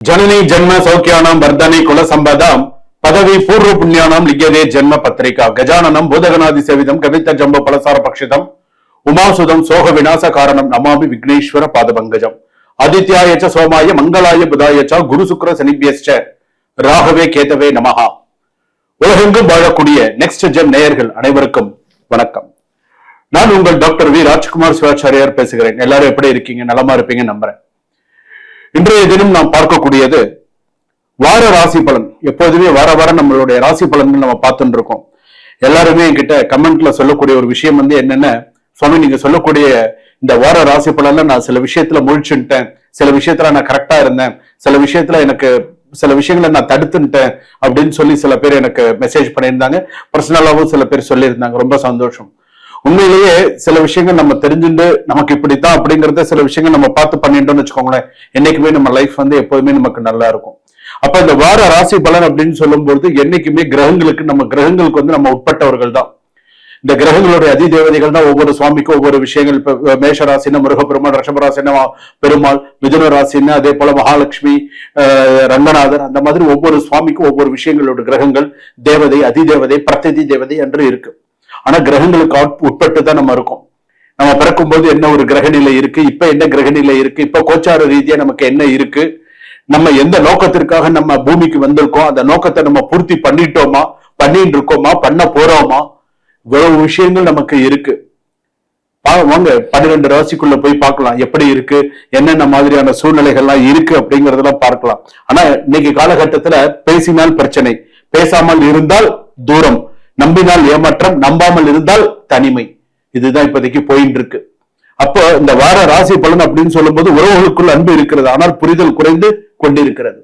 जननी जन्म सौख्यानां वर्धने कुल संपदां पदवी पूर्व पुण्यानां लिख्यते जन्म पत्रिका गजाननं भूतगणादि सेवितं कवित जंब फलसार पक्षितम् उमासुदं सोह विनाश कारणं नमामि विघ्नेश्वर पादपङ्कजम् आदित्याय च सोमाय मंगलाय बुधाय च गुरु शुक्र शनिभ्यश्च ராகவே கேதவே நமஹா. உலகெங்கும் வாழக்கூடிய நெக்ஸ்ட் ஜென் நேயர்கள் அனைவருக்கும் வணக்கம். நான் உங்கள் டாக்டர் வி ராஜ்குமார் சிவாச்சாரியார் பேசுகிறேன். எல்லாரும் எப்படி இருக்கீங்க? நலமா இருப்பீங்க நம்புறேன். இன்றைய தினம் நாம் பார்க்கக்கூடியது வார ராசி பலன். எப்போதுமே வார வாரம் நம்மளுடைய ராசி பலன்கள் நம்ம பார்த்துட்டு இருக்கோம். எல்லாருமே என்கிட்ட கமெண்ட்ல சொல்லக்கூடிய ஒரு விஷயம் என்னன்னா, சுவாமி நீங்க சொல்லக்கூடிய இந்த வார ராசி பலன்ல நான் சில விஷயத்துல முழிச்சுட்டேன், சில விஷயத்துல நான் கரெக்டா இருந்தேன், சில விஷயத்துல எனக்கு சில விஷயங்களை நான் தடுத்துட்டேன் அப்படின்னு சொல்லி சில பேர் எனக்கு மெசேஜ் பண்ணியிருந்தாங்க. பர்சனலாவும் சில பேர் சொல்லியிருந்தாங்க. ரொம்ப சந்தோஷம். உண்மையிலேயே சில விஷயங்கள் நம்ம தெரிஞ்சுட்டு நமக்கு இப்படித்தான் அப்படிங்கறத சில விஷயங்கள் நம்ம பார்த்து பண்ணிட்டோம்னு வச்சுக்கோங்களேன், என்னைக்குமே நம்ம லைஃப் எப்போதுமே நமக்கு நல்லா இருக்கும். அப்ப இந்த வார ராசி பலன் அப்படின்னு சொல்லும்போது என்னைக்குமே கிரகங்களுக்கு நம்ம உட்பட்டவர்கள் தான். இந்த கிரகங்களுடைய அதிதேவதைகள் தான் ஒவ்வொரு சுவாமிக்கும் ஒவ்வொரு விஷயங்கள். இப்ப மேஷ ராசினா முருகப்பெருமாள், ரிஷப ராசினா பெருமாள், மிதுன ராசினா அதே போல மகாலட்சுமி, ரங்கநாதர், அந்த மாதிரி ஒவ்வொரு சுவாமிக்கும் ஒவ்வொரு விஷயங்களோட கிரகங்கள் தேவதை, அதிதேவதை, பிரத்யதி தேவதை என்று இருக்கு. ஆனா கிரகங்களுக்கு உட்பட்டு தான் நம்ம இருக்கோம். நம்ம பிறக்கும் போது என்ன ஒரு கிரகநிலை இருக்கு, இப்ப என்ன கிரகநிலை இருக்கு, இப்ப கோச்சார ரீதியா நமக்கு என்ன இருக்கு, நம்ம எந்த நோக்கத்திற்காக நம்ம பூமிக்கு வந்திருக்கோம், அந்த நோக்கத்தை நம்ம பூர்த்தி பண்ணிட்டு இருக்கோமா, பண்ண போறோமா, இவ்வளவு விஷயங்கள் நமக்கு இருக்கு. வாங்க 12 ராசிக்குள்ள போய் பார்க்கலாம் எப்படி இருக்கு, என்னென்ன மாதிரியான சூழ்நிலைகள்லாம் இருக்கு அப்படிங்கறதெல்லாம் பார்க்கலாம். ஆனா இன்னைக்கு காலகட்டத்துல பேசினால் பிரச்சனை, பேசாமல் இருந்தால் தூரம், நம்பினால் ஏமாற்றம், நம்பாமல் இருந்தால் தனிமை. இதுதான் இப்போதைக்கு போயிட்டு இருக்கு. அப்போ இந்த வார ராசி பலன் அப்படின்னு சொல்லும் போது உறவுகளுக்குள் அன்பு இருக்கிறது, ஆனால் புரிதல் குறைந்து கொண்டிருக்கிறது.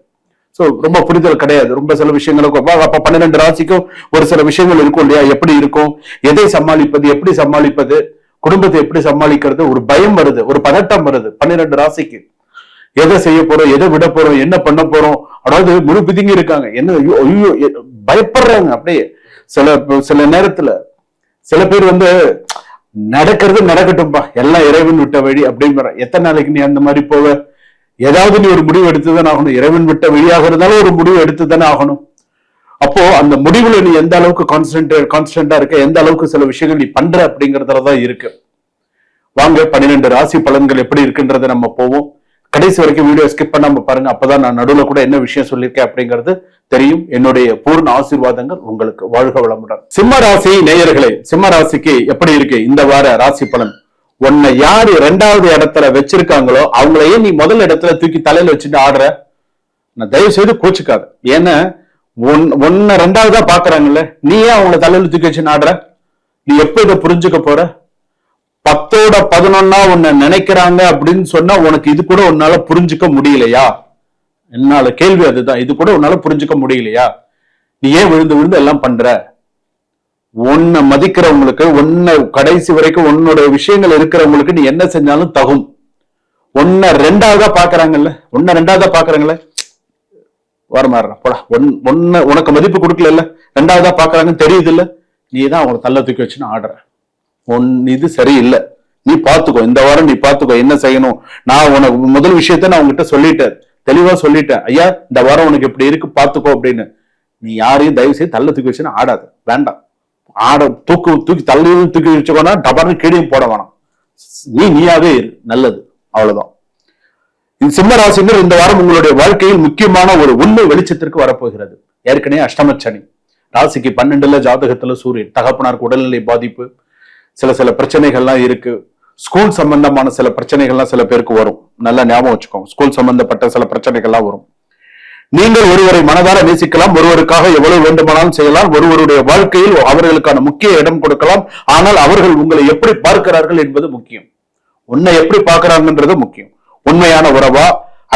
ரொம்ப புரிதல் கிடையாது. ரொம்ப சில விஷயங்களுக்கும் அப்ப 12 ராசிக்கும் ஒரு சில விஷயங்கள் இருக்கும் இல்லையா, எப்படி இருக்கும், எதை சமாளிப்பது, எப்படி சமாளிப்பது, குடும்பத்தை எப்படி சமாளிக்கிறது, ஒரு பயம் வருது, ஒரு பதட்டம் வருது 12 ராசிக்கு. எதை செய்ய போறோம், எதை விட போறோம், என்ன பண்ண போறோம், அதாவது முழு பிதிங்கி இருக்காங்க. என்ன ஐயோ பயப்படுறாங்க. அப்படியே சில நேரத்துல சில பேர் நடக்கிறது நடக்கட்டும்பா, எல்லாம் இறைவன் விட்ட வழி அப்படின்னு. எத்தனை நாளைக்கு நீ அந்த மாதிரி போவ? ஏதாவது நீ ஒரு முடிவு எடுத்துதானே ஆகணும். இறைவன் விட்ட வழியாக இருந்தாலும் ஒரு முடிவு எடுத்துதானே ஆகணும். அப்போ அந்த முடிவுல நீ எந்த அளவுக்கு கான்ஸ்டன்டா இருக்க, எந்த அளவுக்கு சில விஷயங்கள் நீ பண்ற அப்படிங்கறதுலதான் இருக்கு. வாங்க 12 ராசி பலன்கள் எப்படி இருக்குன்றத நம்ம போவோம். கடைசி வரைக்கும் வீடியோ ஸ்கிப் பண்ணாம பாருங்க. அப்பதான் நான் நடுவுல கூட என்ன விஷயம் சொல்லியிருக்கேன் அப்படிங்கிறது தெரியும். என்னுடைய பூர்ண ஆசீர்வாதங்கள் உங்களுக்கு. வாழ்க வளமுடன். சிம்ம ராசி நேயர்களே, சிம்ம ராசிக்கு எப்படி இருக்கு இந்த வார ராசி பலன்? உன்னை யாரு 2வது இடத்துல வச்சிருக்காங்களோ அவங்களையே நீ முதல் இடத்துல தூக்கி தலையில வச்சுட்டு ஆடுற. நான் தயவு செய்து கோச்சுக்காத. ஏன்னா உன்னை 2வதா பாக்குறாங்கல்ல, நீ ஏன் அவங்களை தலையில தூக்கி வச்சுன்னு ஆடுற? நீ எப்ப இதை புரிஞ்சுக்க போற? 10ஓட 11 உன்னை நினைக்கிறாங்க அப்படின்னு சொன்னா உனக்கு இது கூட உன்னால புரிஞ்சுக்க முடியலையா? என்னால கேள்வி அதுதான். இது கூட உன்னால புரிஞ்சுக்க முடியலையா? நீ ஏன் விழுந்து விழுந்து எல்லாம் பண்ற? உன்னை மதிக்கிறவங்களுக்கு, உன்னை கடைசி வரைக்கும் உன்னோட விஷயங்கள் இருக்கிறவங்களுக்கு நீ என்ன செஞ்சாலும் தகும். உன்னை 2வதா பாக்குறாங்கல்ல, வரமாறுறா போடா, உனக்கு மதிப்பு கொடுக்கல, 2வதா பாக்குறாங்கன்னு தெரியுது இல்ல, நீ தான் அவங்களை தள்ள தூக்கி வச்சுன்னு ஆடுற. இது சரியில்லை, நீ பாத்துக்கோ, இந்த வாரம் நீ பாத்துக்கோ என்ன செய்யணும். நான் உனக்கு முதல் விஷயத்த நான் உங்ககிட்ட சொல்லிட்டேன், தெளிவா சொல்லிட்டேன். ஐயா இந்த வாரம் உனக்கு இப்படி இருக்கு பாத்துக்கோ அப்படின்னு. நீ யாரையும் தயவு செய்து தள்ள தூக்கி வச்சுன்னு ஆடாது. வேண்டாம். தூக்கி தள்ளியும் தூக்கி வச்சுக்கோனா டபர்னு கீழையும் போட வேணாம். நீயாவே இரு, நல்லது. அவ்வளவுதான். இந்த சிம்ம ராசினர் இந்த வாரம் உங்களுடைய வாழ்க்கையில் முக்கியமான ஒரு உண்மை வெளிச்சத்திற்கு வரப்போகிறது. ஏற்கனவே அஷ்டமச்சனி ராசிக்கு 12ல ஜாதகத்துல சூரியன், தகப்பனாருக்கு உடல்நிலை பாதிப்பு, சில பிரச்சனைகள்லாம் இருக்கு. ஸ்கூல் சம்பந்தமான சில பிரச்சனைகள்லாம் சில பேருக்கு வரும். நல்லா ஞாபகம் வச்சுக்கோங்க. ஸ்கூல் சம்பந்தப்பட்ட சில பிரச்சனைகள்லாம் வரும். நீங்கள் ஒருவரை மனதார நேசிக்கலாம், ஒருவருக்காக எவ்வளவு வேண்டுமானாலும் செய்யலாம், ஒருவருடைய வாழ்க்கையில் அவர்களுக்கான முக்கிய இடம் கொடுக்கலாம். ஆனால் அவர்கள் உங்களை எப்படி பார்க்கிறார்கள் என்பது முக்கியம். உன்னை எப்படி பார்க்கிறாங்கன்றது முக்கியம். உண்மையான உறவா,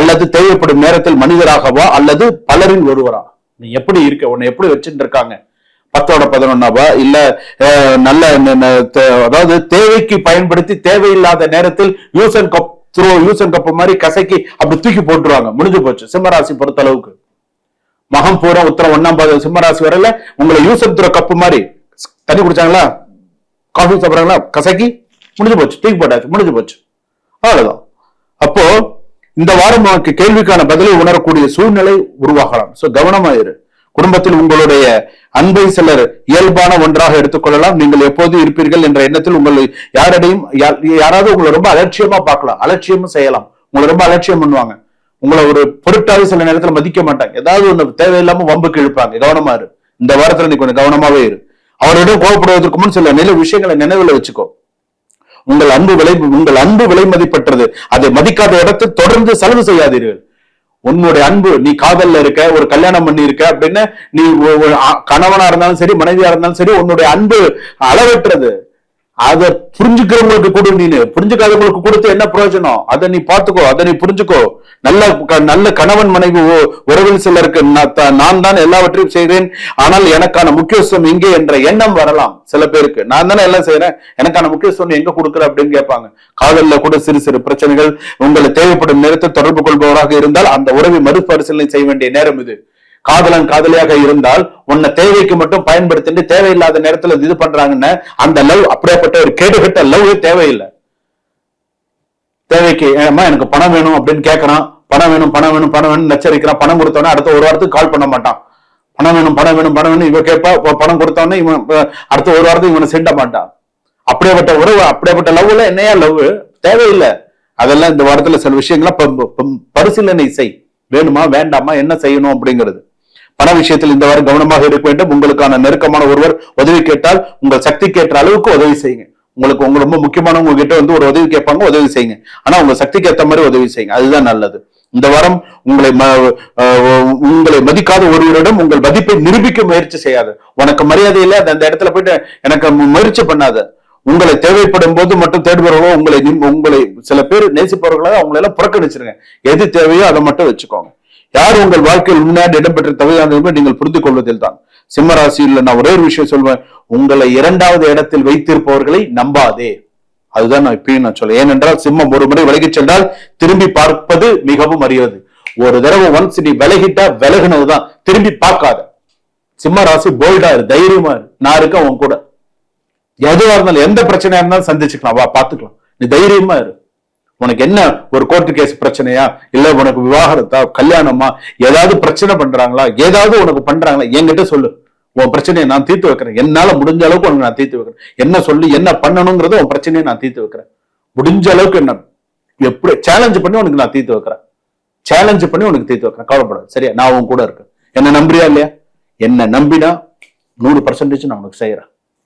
அல்லது தேவைப்படும் நேரத்தில் மனிதராகவா, அல்லது பலரின் ஒருவரா, நீ எப்படி இருக்க, உன்னை எப்படி வச்சுட்டு இருக்காங்க? 10ஓட 11வா, இல்ல நல்ல அதாவது தேவைக்கு பயன்படுத்தி தேவையில்லாத நேரத்தில் யூஸ் அண்ட் கப் மாதிரி கசக்கி அப்படி தூக்கி போட்டுருவாங்க. முடிஞ்சு போச்சு. சிம்மராசி பொறுத்த அளவுக்கு மகம் பூரம் உத்தரம் 1ஆம் பாதம் சிம்மராசி வரையில உங்களை யூஸ் அண்ட் கப்பு மாதிரி தண்ணி குடிச்சாங்களா, காஃபி சாப்பிடுறாங்களா, கசக்கி முடிஞ்சு போச்சு, தூக்கி போட்டாச்சு, முடிஞ்சு போச்சு, அவ்வளவுதான். அப்போ இந்த வாரம் உனக்கு கேள்விக்கான பதிலை உணரக்கூடிய சூழ்நிலை உருவாகலாம். சோ கவனமாயிரு. குடும்பத்தில் உங்களுடைய அன்பை சிலர் இயல்பான ஒன்றாக எடுத்துக்கொள்ளலாம். நீங்கள் எப்போது இருப்பீர்கள் என்ற எண்ணத்தில் உங்களை யாராவது உங்களை ரொம்ப அலட்சியமா பார்க்கலாம், அலட்சியமும் செய்யலாம். உங்களை ரொம்ப அலட்சியம் பண்ணுவாங்க, உங்களை ஒரு பொருட்டாவே சில நேரத்துல மதிக்க மாட்டாங்க, ஏதாவது ஒண்ணு தேவையில்லாம வம்புக்கு இழுப்பாங்க. கவனமா இரு. இந்த வாரத்துல நீ கொஞ்சம் கவனமாவே இரு. அவரிடம் கோபப்படுவதற்கு முன் சில விஷயங்களை நினைவுல வச்சுக்கோ. உங்கள் அன்பு விலை மதிப்பற்றது. அதை மதிக்காத இடத்தை தொடர்ந்து செலவு செய்யாதீர்கள். உன்னுடைய அன்பு, நீ காதல்ல இருக்க, ஒரு கல்யாணம் பண்ணி இருக்க அப்படின்னு, நீ கணவனா இருந்தாலும் சரி, மனைவியா இருந்தாலும் சரி, உன்னுடைய அன்பு அளவற்றது. அதை புரிஞ்சுக்கிறவங்களுக்கு கொடு. நீ புரிஞ்சுக்காதவங்களுக்கு கொடுத்து என்ன பிரயோஜனம்? அதை நீ பார்த்துக்கோ, அதை நீ புரிஞ்சுக்கோ. நல்ல கணவன் மனைவி உறவில் சிலருக்கு நான் தான் எல்லாவற்றையும் செய்தேன், ஆனால் எனக்கான முக்கியத்துவம் இங்கே என்ற எண்ணம் வரலாம் சில பேருக்கு. நான் தானே எல்லாம் செய்யறேன், எனக்கான முக்கியத்துவம் எங்க கொடுக்குற அப்படின்னு கேட்பாங்க. காதல்ல கூட சிறு சிறு பிரச்சனைகள், உங்களை தேவைப்படும் நேரத்தை தொடர்பு கொள்பவராக இருந்தால் அந்த உறவை மறுபரிசீலனை செய்ய வேண்டிய நேரம் இது. காதலன் காதலியாக இருந்தால் உன்னை தேவைக்கு மட்டும் பயன்படுத்திட்டு தேவையில்லாத நேரத்துல இது பண்றாங்கன்னு அந்த லவ் அப்படியேப்பட்ட ஒரு கேடுகட்ட லவ் தேவையில்லை. தேவைக்கு எனக்கு பணம் வேணும் அப்படின்னு கேட்கறான், பணம் வேணும் நச்சரிக்கிறான். பணம் கொடுத்தவனே அடுத்த ஒரு வாரத்துக்கு கால் பண்ண மாட்டான். பணம் வேணும் இவன் கேட்பா, பணம் கொடுத்தவனே இவன் அடுத்த ஒரு வாரத்துக்கு இவனை செண்ட மாட்டான். அப்படியேப்பட்ட உறவு, அப்படியேப்பட்ட லவ்ல என்னையா லவ்? தேவையில்லை. அதெல்லாம் இந்த வாரத்துல சில விஷயங்களை பரிசீலனை செய். வேணுமா வேண்டாமா, என்ன செய்யணும் அப்படிங்கிறது. பண விஷயத்தில் இந்த வாரம் கவனமாக இருக்க வேண்டும். உங்களுக்கான நெருக்கமான ஒருவர் உதவி கேட்டால் உங்கள் சக்திக்கு ஏற்ற அளவுக்கு உதவி செய்யுங்க. உங்களுக்கு ரொம்ப முக்கியமானவங்க கிட்ட ஒரு உதவி கேட்பாங்க, உதவி செய்யுங்க. ஆனா உங்க சக்திக்கு ஏற்ற மாதிரி உதவி செய்யுங்க, அதுதான் நல்லது. இந்த வாரம் உங்களை மதிக்காத ஒருவரிடம் உங்கள் மதிப்பை நிரூபிக்க முயற்சி செய்யாது. உனக்கு மரியாதை இல்லை, அந்த இடத்துல போயிட்டு எனக்கு முயற்சி பண்ணாத. உங்களை தேவைப்படும் போது மட்டும் தேடுபவர்களோ, உங்களை சில பேர் நேசிப்பவர்களோ அவங்களை எல்லாம் புறக்கணிச்சிருங்க. எது தேவையோ அதை மட்டும் வச்சுக்கோங்க. யார் உங்கள் வாழ்க்கையில் முன்னாடி இடம்பெற்ற தகுதியானது நீங்கள் புரிந்து கொள்வதில் தான். சிம்ம ராசியில் நான் ஒரே ஒரு விஷயம் சொல்வேன், உங்களை 2வது இடத்தில் வைத்திருப்பவர்களை நம்பாதே. அதுதான் நான் இப்பயும் நான் சொல்ல. ஏனென்றால் சிம்மம் ஒரு முறை விலகி சென்றால் திரும்பி பார்ப்பது மிகவும் அரியது. ஒரு தடவை ஒன்ஸ் நீ விலகிட்டா விலகுனதுதான், திரும்பி பார்க்காத. சிம்ம ராசி போல்டா இரு, தைரியமா இரு. நான் இருக்கேன் உன் கூட. எதுவா இருந்தாலும் எந்த பிரச்சனையா இருந்தாலும் சந்திச்சுக்கலாம், வா பாத்துக்கலாம். நீ தைரியமா இரு. உனக்கு என்ன ஒரு கோர்ட்டு கேஸ் பிரச்சனையா, இல்ல உனக்கு விவாகரத்தா, கல்யாணமா, ஏதாவது பிரச்சனை பண்றாங்களா, ஏதாவது உனக்கு பண்றாங்களா, என்கிட்ட சொல்லு. உன் பிரச்சனையை நான் தீர்த்து வைக்கிறேன். என்னால முடிஞ்ச அளவுக்கு உனக்கு நான் தீர்த்து வைக்கிறேன். என்ன சொல்லி என்ன பண்ணணுங்கிறத உன் பிரச்சனையை நான் தீர்த்து வைக்கிறேன். முடிஞ்ச அளவுக்கு என்ன எப்படி சேலஞ்ச் பண்ணி உனக்கு நான் தீர்த்து வைக்கிறேன். சேலஞ்ச் பண்ணி உனக்கு தீர்த்து வைக்கிறேன். கவலைப்படாது, சரியா? நான் உன் கூட இருக்கேன். என்ன நம்புறியா இல்லையா? என்ன நம்பினா 100% நான் உனக்கு செய்யறேன்.